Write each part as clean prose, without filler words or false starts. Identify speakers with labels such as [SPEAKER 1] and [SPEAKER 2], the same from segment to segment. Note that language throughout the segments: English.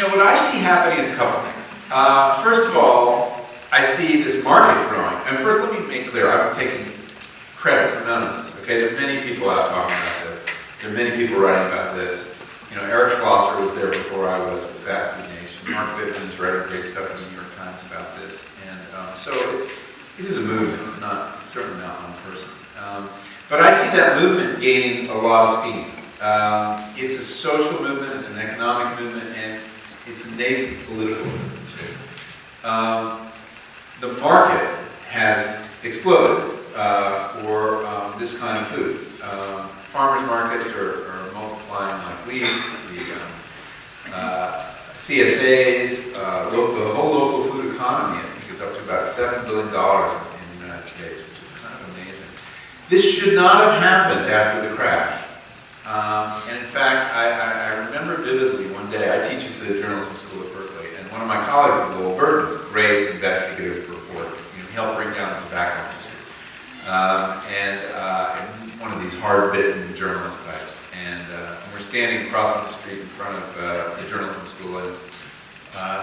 [SPEAKER 1] what I see happening is a couple things. First of all, I see this market growing. And first, let me make clear, I'm taking credit for none of this. Okay, there are many people out talking about this. There are many people writing about this. Eric Schlosser was there before I was with Fast Food Nation. Mark Bittman is writing great stuff in the New York Times about this. And so it is a movement. It's certainly not one person. But I see that movement gaining a lot of steam. It's a social movement, it's an economic movement, and it's a nascent political movement too. The market has exploded for this kind of food. Farmers markets are multiplying like weeds. The CSAs, the whole local food economy, I think, is up to about $7 billion in the United States, which is kind of amazing. This should not have happened after the crash. And in fact, I remember vividly one day, I teach at the journalism school at Berkeley, and one of my colleagues at Lowell Burton, great investigative reporter, he helped bring down the tobacco industry. And one of these hard-bitten journalist types. And we're standing across the street in front of the journalism school, and it's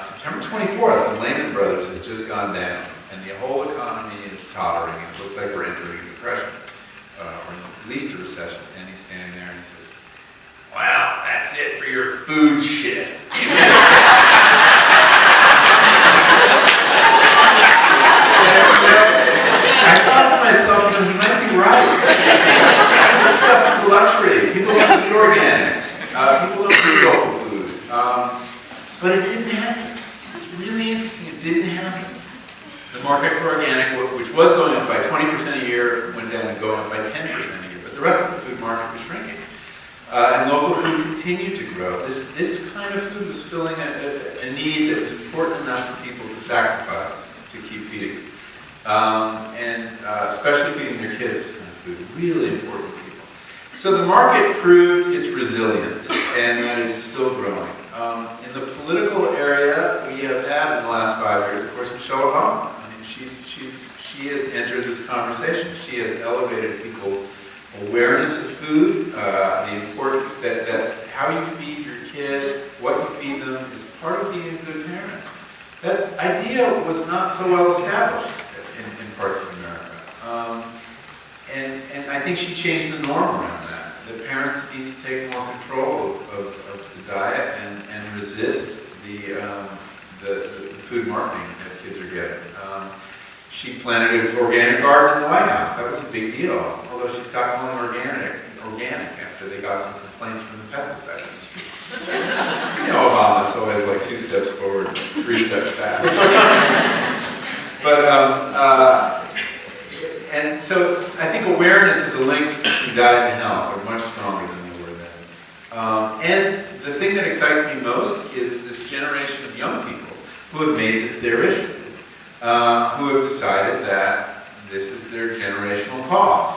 [SPEAKER 1] September 24th, and Lehman Brothers has just gone down, and the whole economy is tottering, and it looks like we're entering a depression, or at least a recession. And he's standing there and he says, "Wow, that's it for your food shit." I thought to myself, he might be right. This stuff is a luxury. People don't eat organic. People don't eat local food. But it didn't happen. It's really interesting. It didn't happen. The market for organic, which was going up by 20% a year, went down and going up by 10% a year. But the rest of the food market was shrinking. And local food continued to grow. This kind of food was filling a need that was important enough for people to sacrifice to keep feeding. And especially feeding their kids this kind of food, really important to people. So the market proved its resilience, and that it is still growing. In the political area, we have had in the last 5 years, of course, Michelle Obama. I mean, she has entered this conversation. She has elevated people's awareness of food, the importance that how you feed your kid, what you feed them, is part of being a good parent. That idea was not so well established in parts of America. And I think she changed the norm around that. The parents need to take more control of the diet and resist the food marketing that kids are getting. She planted an organic garden in the White House. That was a big deal, although she stopped calling it organic after they got some complaints from the pesticide industry. Obama's always like 2 steps forward, 3 steps back. But, and so I think awareness of the links between diet and health are much stronger than they were then. And the thing that excites me most is this generation of young people who have made this their issue. Who have decided that this is their generational cause.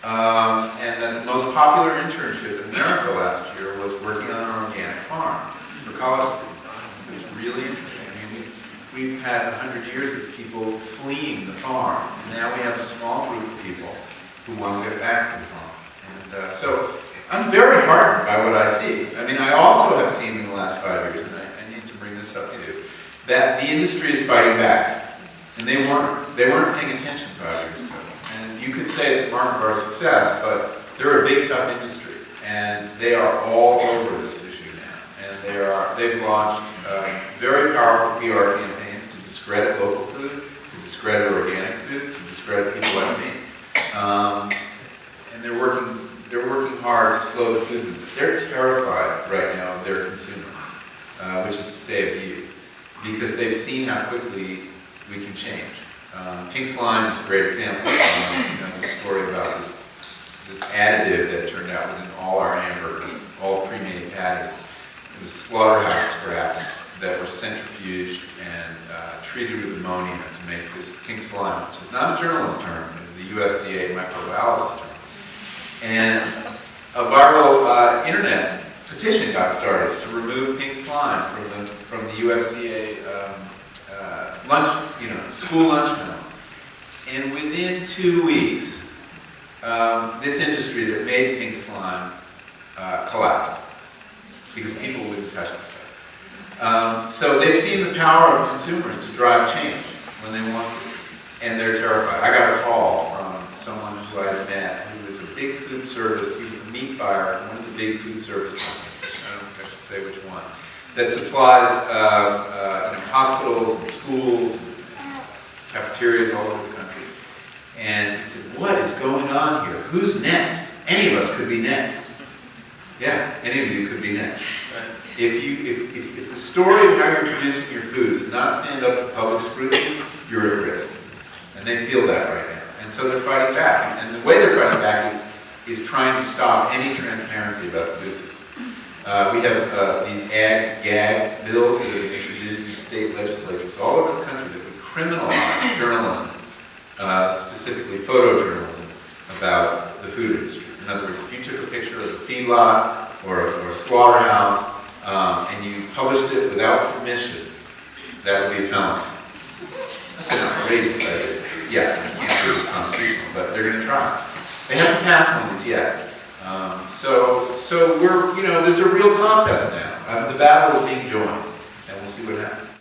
[SPEAKER 1] And that the most popular internship in America last year was working on an organic farm for college students. It's really interesting. I mean, we've had 100 years of people fleeing the farm, and now we have a small group of people who want to get back to the farm. And so I'm very heartened by what I see. I mean, I also have seen in the last 5 years, and I need to bring this up too, that the industry is fighting back. And they weren't paying attention 5 years ago. And you could say it's a mark of our success, but they're a big, tough industry. And they are all over this issue now. And they've launched very powerful PR campaigns to discredit local food, to discredit organic food, to discredit people like me. And they're working hard to slow the food movement. They're terrified right now of their consumer, which is to stay of you, because they've seen how quickly we can change. Pink slime is a great example. The story about this additive that turned out was in all our hamburgers, all pre-made patties. It was slaughterhouse scraps that were centrifuged and treated with ammonia to make this pink slime, which is not a journalist term, it was a USDA microbiologist term. And a viral internet petition got started to remove pink slime from the USDA school lunch menu. And within 2 weeks, this industry that made pink slime collapsed because people wouldn't touch the stuff. So they've seen the power of consumers to drive change when they want to, and they're terrified. I got a call from someone who I met who was a big food service, he was the meat buyer for one of the big food service companies, I don't know if I should say which one, that supplies hospitals and schools and cafeterias all over the country. And he said, what is going on here? Who's next? Any of us could be next. Yeah, any of you could be next. If the story of how you're producing your food does not stand up to public scrutiny, you're at risk. And they feel that right now. And so they're fighting back. And the way they're fighting back is trying to stop any transparency about the food system. We have these ag-gag bills that have been introduced in state legislatures all over the country that would criminalize journalism, specifically photojournalism, about the food industry. In other words, if you took a picture of a feedlot or a slaughterhouse and you published it without permission, that would be a felony. That's an outrageous idea. Yeah, you can't prove it's constitutional, but they're going to try. They haven't passed one of these yet. So we're, there's a real contest now. The battle is being joined, and we'll see what happens.